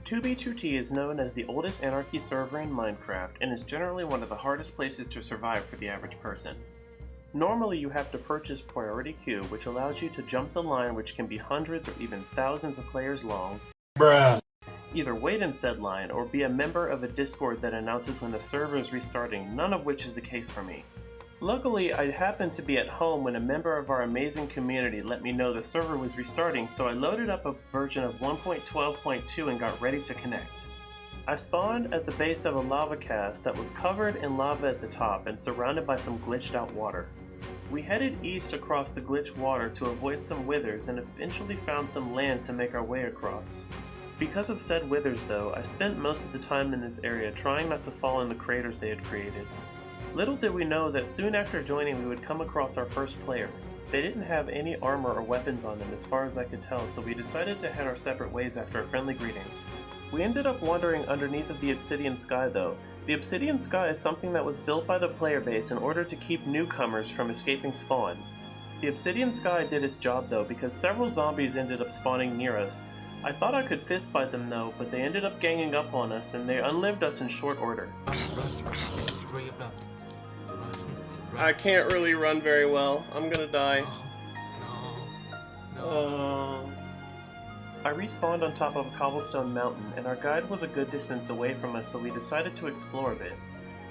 2b2t is known as the oldest anarchy server in Minecraft and is generally one of the hardest places to survive for the average person. Normally you have to purchase priority queue, which allows you to jump the line, which can be hundreds or even thousands of players long. Bruh. Either wait in said line or be a member of a Discord that announces when the server is restarting, none of which is the case for me. Luckily, I happened to be at home when a member of our amazing community let me know the server was restarting, so I loaded up a version of 1.12.2 and got ready to connect. I spawned at the base of a lava cast that was covered in lava at the top and surrounded by some glitched out water. We headed east across the glitched water to avoid some withers and eventually found some land to make our way across. Because of said withers though, I spent most of the time in this area trying not to fall in the craters they had created. Little did we know that soon after joining we would come across our first player. They didn't have any armor or weapons on them as far as I could tell, so we decided to head our separate ways after a friendly greeting. We ended up wandering underneath of the obsidian sky though. The obsidian sky is something that was built by the player base in order to keep newcomers from escaping spawn. The obsidian sky did its job though, because several zombies ended up spawning near us. I thought I could fistfight them though, but they ended up ganging up on us and they unlived us in short order. I can't really run very well. I'm gonna die. No. I respawned on top of a cobblestone mountain, and our guide was a good distance away from us, so we decided to explore a bit.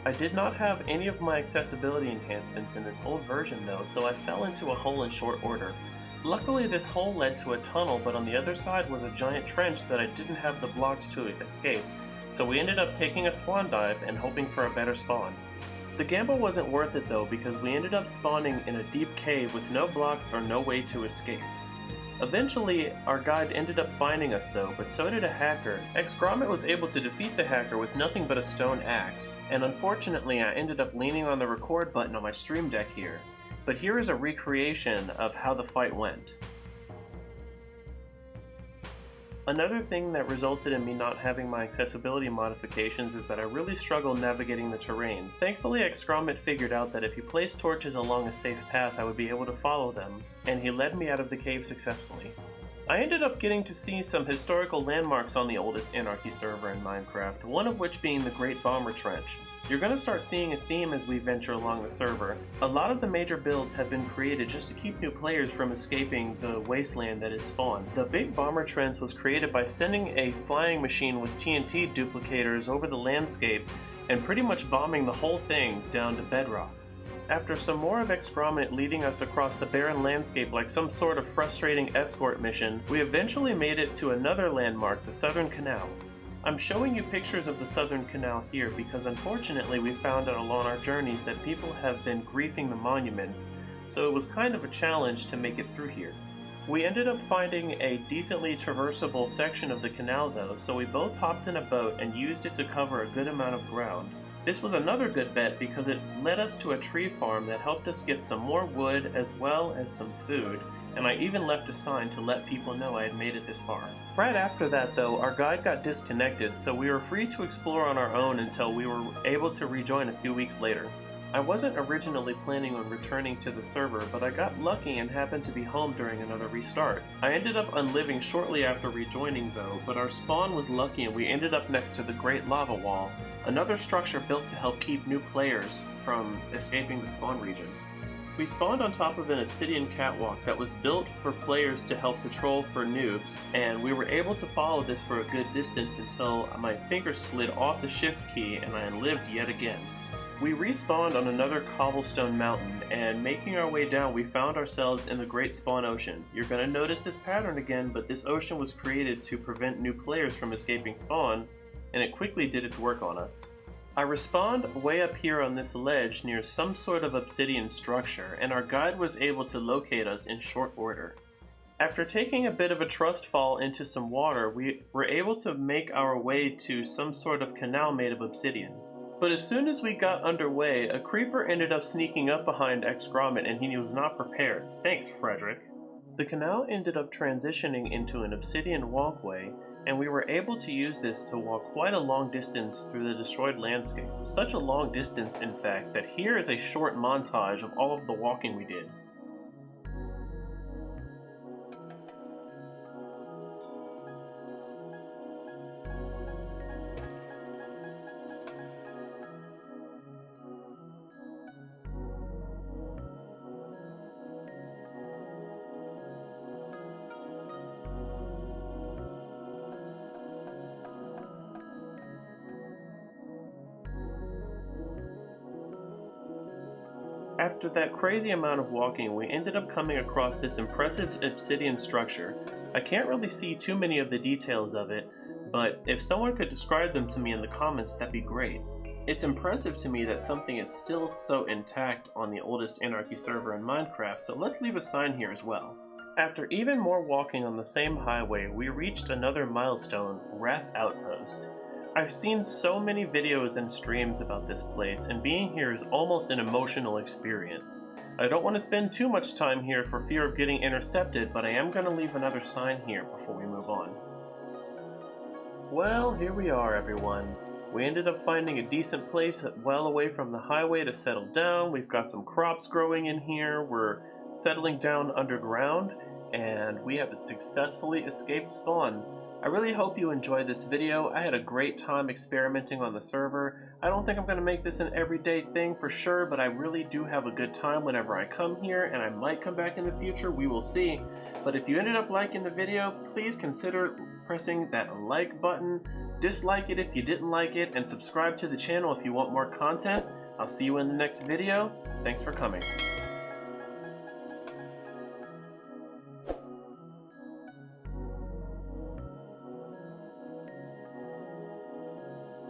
I did not have any of my accessibility enhancements in this old version though, so I fell into a hole in short order. Luckily this hole led to a tunnel, but on the other side was a giant trench that I didn't have the blocks to escape, so we ended up taking a swan dive and hoping for a better spawn. The gamble wasn't worth it though, because we ended up spawning in a deep cave with no blocks or no way to escape. Eventually, our guide ended up finding us though, but so did a hacker. XGromit was able to defeat the hacker with nothing but a stone axe, and unfortunately I ended up leaning on the record button on my stream deck here. But here is a recreation of how the fight went. Another thing that resulted in me not having my accessibility modifications is that I really struggled navigating the terrain. Thankfully, XGromit figured out that if he placed torches along a safe path, I would be able to follow them, and he led me out of the cave successfully. I ended up getting to see some historical landmarks on the oldest anarchy server in Minecraft, one of which being the Great Bomber Trench. You're going to start seeing a theme as we venture along the server. A lot of the major builds have been created just to keep new players from escaping the wasteland that is spawned. The Big Bomber Trench was created by sending a flying machine with TNT duplicators over the landscape and pretty much bombing the whole thing down to bedrock. After some more of XGromit leading us across the barren landscape like some sort of frustrating escort mission, we eventually made it to another landmark, the Southern Canal. I'm showing you pictures of the Southern Canal here because unfortunately we found out along our journeys that people have been griefing the monuments, so it was kind of a challenge to make it through here. We ended up finding a decently traversable section of the canal though, so we both hopped in a boat and used it to cover a good amount of ground. This was another good bet because it led us to a tree farm that helped us get some more wood as well as some food, and I even left a sign to let people know I had made it this far. Right after that though, our guide got disconnected, so we were free to explore on our own until we were able to rejoin a few weeks later. I wasn't originally planning on returning to the server, but I got lucky and happened to be home during another restart. I ended up unliving shortly after rejoining though, but our spawn was lucky and we ended up next to the Great Lava Wall, another structure built to help keep new players from escaping the spawn region. We spawned on top of an obsidian catwalk that was built for players to help patrol for noobs, and we were able to follow this for a good distance until my finger slid off the shift key and I unlived yet again. We respawned on another cobblestone mountain, and making our way down we found ourselves in the Great Spawn Ocean. You're going to notice this pattern again, but this ocean was created to prevent new players from escaping spawn, and it quickly did its work on us. I respawned way up here on this ledge near some sort of obsidian structure, and our guide was able to locate us in short order. After taking a bit of a trust fall into some water, we were able to make our way to some sort of canal made of obsidian. But as soon as we got underway, a creeper ended up sneaking up behind XGromit and he was not prepared. Thanks, Frederick. The canal ended up transitioning into an obsidian walkway, and we were able to use this to walk quite a long distance through the destroyed landscape. Such a long distance, in fact, that here is a short montage of all of the walking we did. After that crazy amount of walking, we ended up coming across this impressive obsidian structure. I can't really see too many of the details of it, but if someone could describe them to me in the comments, that'd be great. It's impressive to me that something is still so intact on the oldest Anarchy server in Minecraft, so let's leave a sign here as well. After even more walking on the same highway, we reached another milestone, Wrath Outpost. I've seen so many videos and streams about this place, and being here is almost an emotional experience. I don't want to spend too much time here for fear of getting intercepted, but I am going to leave another sign here before we move on. Well, here we are, everyone. We ended up finding a decent place well away from the highway to settle down. We've got some crops growing in here. We're settling down underground, and we have successfully escaped spawn. I really hope you enjoyed this video. I had a great time experimenting on the server. I don't think I'm going to make this an everyday thing for sure, but I really do have a good time whenever I come here, and I might come back in the future. We will see. But if you ended up liking the video, please consider pressing that like button, dislike it if you didn't like it, and subscribe to the channel if you want more content. I'll see you in the next video. Thanks for coming.